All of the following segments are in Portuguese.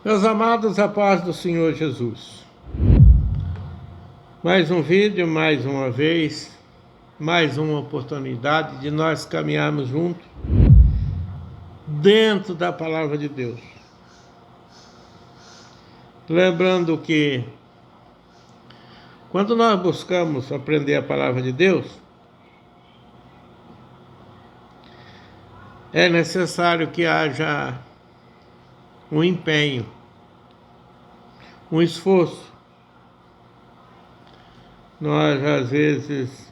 Meus amados, a paz do Senhor Jesus. Mais um vídeo, mais uma vez, mais uma oportunidade de nós caminharmos juntos dentro da palavra de Deus. Lembrando que quando nós buscamos aprender a palavra de Deus, é necessário que haja um empenho, um esforço. Nós, às vezes,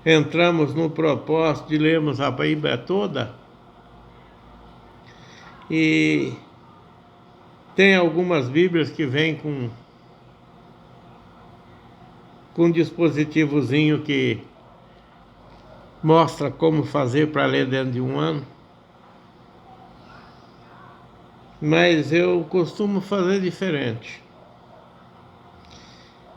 entramos no propósito de lermos a Bíblia toda e tem algumas Bíblias que vêm com um dispositivozinho que mostra como fazer para ler dentro de um ano. Mas eu costumo fazer diferente.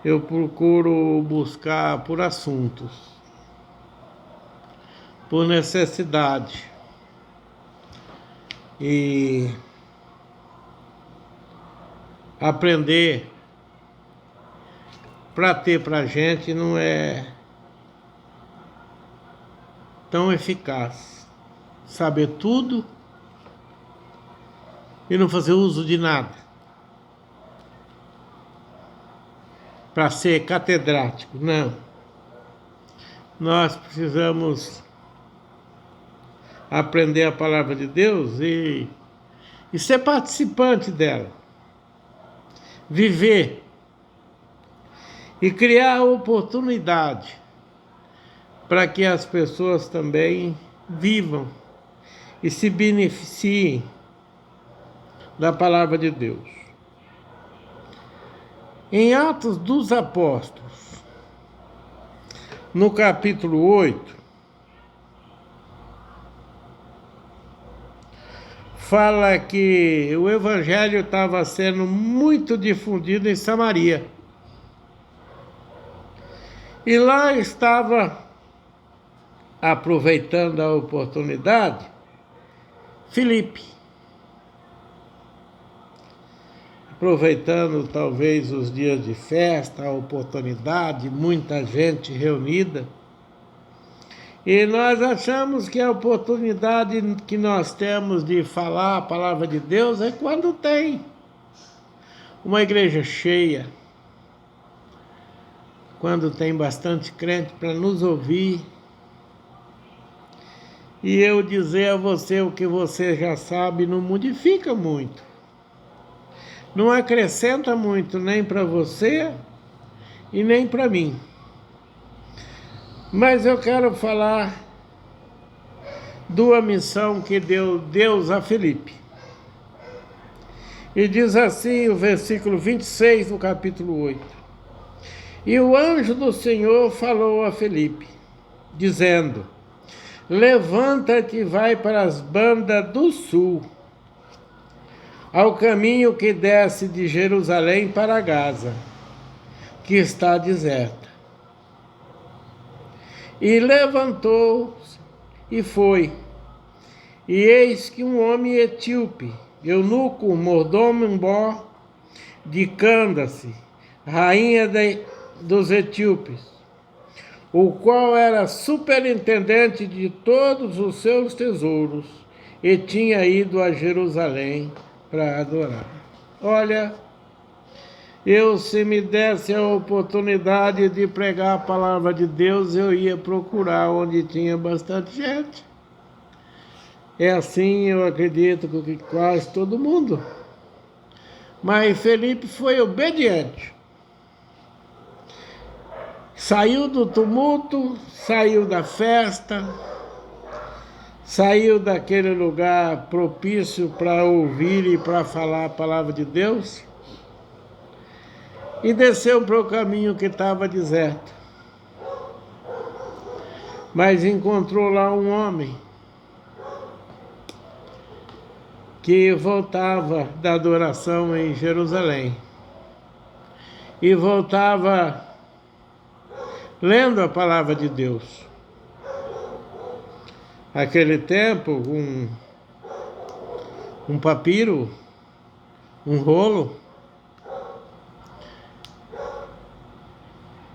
Eu procuro buscar por assuntos, por necessidade. E aprender para ter para a gente não é tão eficaz. Saber tudo e não fazer uso de nada, para ser catedrático, não. Nós precisamos aprender a palavra de Deus e ser participante dela, viver e criar oportunidade para que as pessoas também vivam e se beneficiem da palavra de Deus. Em Atos dos Apóstolos, no capítulo 8, fala que o evangelho estava sendo muito difundido em Samaria. E lá estava, aproveitando a oportunidade, Filipe. Aproveitando talvez os dias de festa, a oportunidade, muita gente reunida. E nós achamos que a oportunidade que nós temos de falar a palavra de Deus é quando tem uma igreja cheia, quando tem bastante crente para nos ouvir. E eu dizer a você o que você já sabe não modifica muito. Não acrescenta muito nem para você e nem para mim. Mas eu quero falar de uma missão que deu Deus a Filipe. E diz assim o versículo 26 do capítulo 8. E o anjo do Senhor falou a Filipe, dizendo: levanta-te e vai para as bandas do sul, ao caminho que desce de Jerusalém para Gaza, que está deserta. E levantou-se e foi. E eis que um homem etíope, eunuco, mordomo de Cândace, rainha dos etíopes, o qual era superintendente de todos os seus tesouros, e tinha ido a Jerusalém para adorar. Olha, se me desse a oportunidade de pregar a palavra de Deus, eu ia procurar onde tinha bastante gente. É assim, eu acredito, que quase todo mundo. Mas Felipe foi obediente. Saiu do tumulto, saiu da festa, saiu daquele lugar propício para ouvir e para falar a palavra de Deus e desceu para o caminho que estava deserto. mas encontrou lá um homem que voltava da adoração em Jerusalém e voltava lendo a palavra de Deus. Naquele tempo, um papiro, um rolo,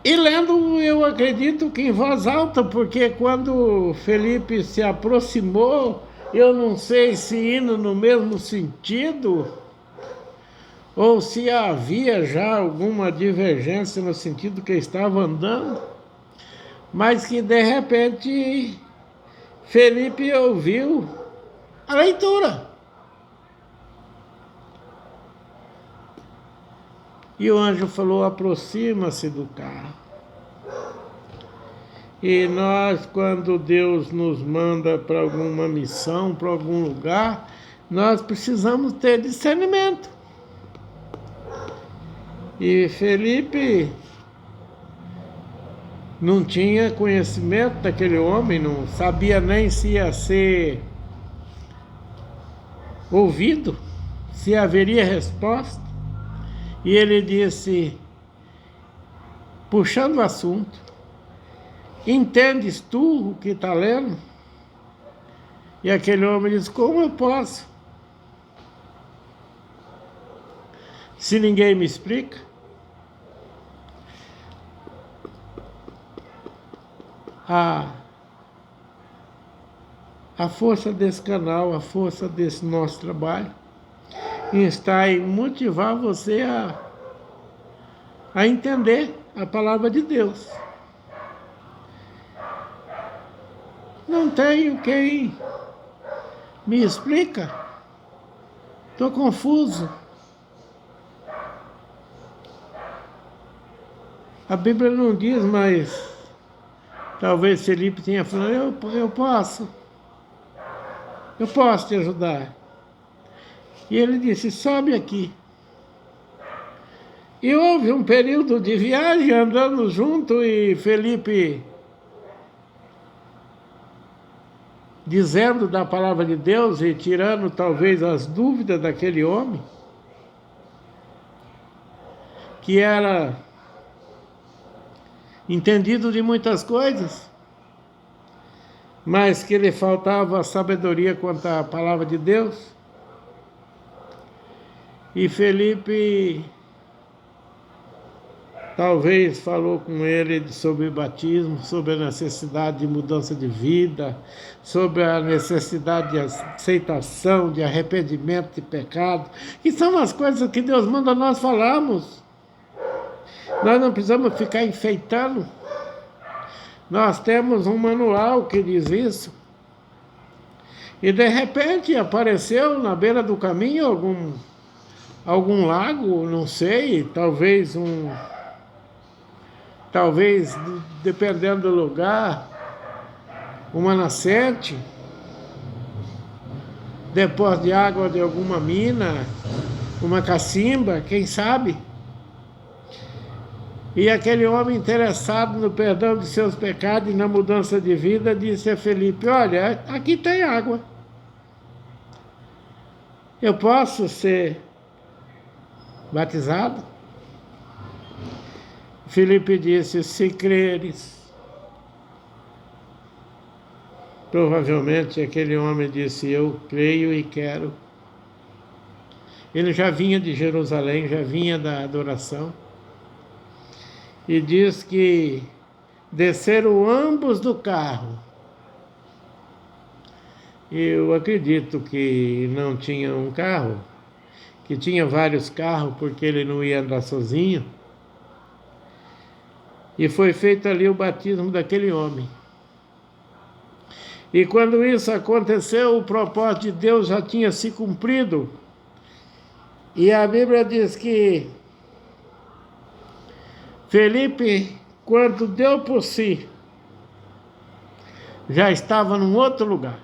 e lendo, eu acredito que em voz alta, porque quando Felipe se aproximou, eu não sei se indo no mesmo sentido, ou se havia já alguma divergência no sentido que estava andando, mas que de repente Felipe ouviu a leitura. E o anjo falou: aproxima-se do carro. E nós, quando Deus nos manda para alguma missão, para algum lugar, nós precisamos ter discernimento. E Felipe não tinha conhecimento daquele homem, não sabia nem se ia ser ouvido, se haveria resposta. E ele disse, puxando o assunto: entendes tu o que está lendo? E aquele homem disse: como eu posso, se ninguém me explica? A força desse canal, a força desse nosso trabalho está em motivar você a entender a palavra de Deus. Não tenho quem me explica. Estou confuso. A Bíblia não diz, mas talvez Felipe tenha falado: eu posso te ajudar. E ele disse: sobe aqui. E houve um período de viagem andando junto, e Felipe dizendo da palavra de Deus e tirando talvez as dúvidas daquele homem, que era entendido de muitas coisas, mas que lhe faltava sabedoria quanto à palavra de Deus. E Felipe talvez falou com ele sobre batismo, sobre a necessidade de mudança de vida, sobre a necessidade de aceitação, de arrependimento de pecado, que são as coisas que Deus manda nós falarmos. Nós não precisamos ficar enfeitando. Nós temos um manual que diz isso. E de repente apareceu na beira do caminho algum lago, não sei, talvez dependendo do lugar, uma nascente, depósito de água de alguma mina, uma cacimba, quem sabe? E aquele homem interessado no perdão de seus pecados e na mudança de vida disse a Felipe: olha, aqui tem água. Eu posso ser batizado? Felipe disse: se creres. Provavelmente aquele homem disse: eu creio e quero. Ele já vinha de Jerusalém, já vinha da adoração. E diz que desceram ambos do carro. Eu acredito que não tinha um carro, que tinha vários carros, porque ele não ia andar sozinho. E foi feito ali o batismo daquele homem. E quando isso aconteceu, o propósito de Deus já tinha se cumprido. E a Bíblia diz que Felipe, quando deu por si, já estava num outro lugar.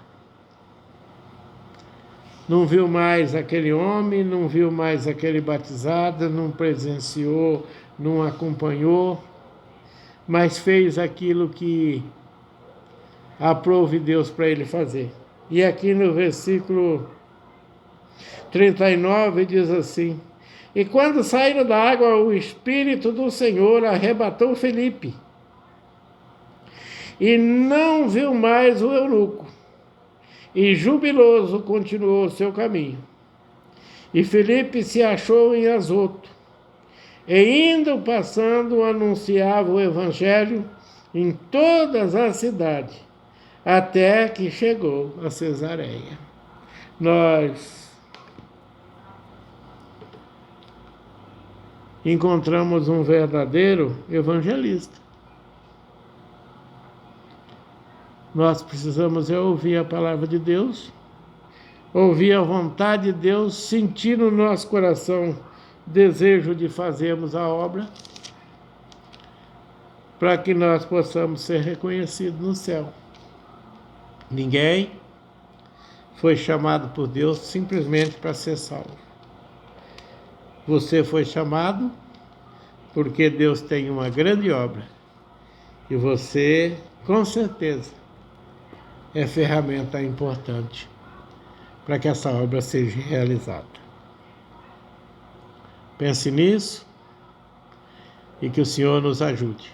Não viu mais aquele homem, não viu mais aquele batizado, não presenciou, não acompanhou, mas fez aquilo que aprove Deus para ele fazer. E aqui no versículo 39 diz assim: e quando saíram da água, o Espírito do Senhor arrebatou Felipe, e não viu mais o eunuco, e jubiloso continuou o seu caminho. E Felipe se achou em Azoto, e indo passando anunciava o evangelho em todas as cidades, até que chegou a Cesareia. Nós encontramos um verdadeiro evangelista. Nós precisamos ouvir a palavra de Deus, ouvir a vontade de Deus, sentir no nosso coração desejo de fazermos a obra, para que nós possamos ser reconhecidos no céu. Ninguém foi chamado por Deus simplesmente para ser salvo. Você foi chamado porque Deus tem uma grande obra, e você, com certeza, é ferramenta importante para que essa obra seja realizada. Pense nisso e que o Senhor nos ajude.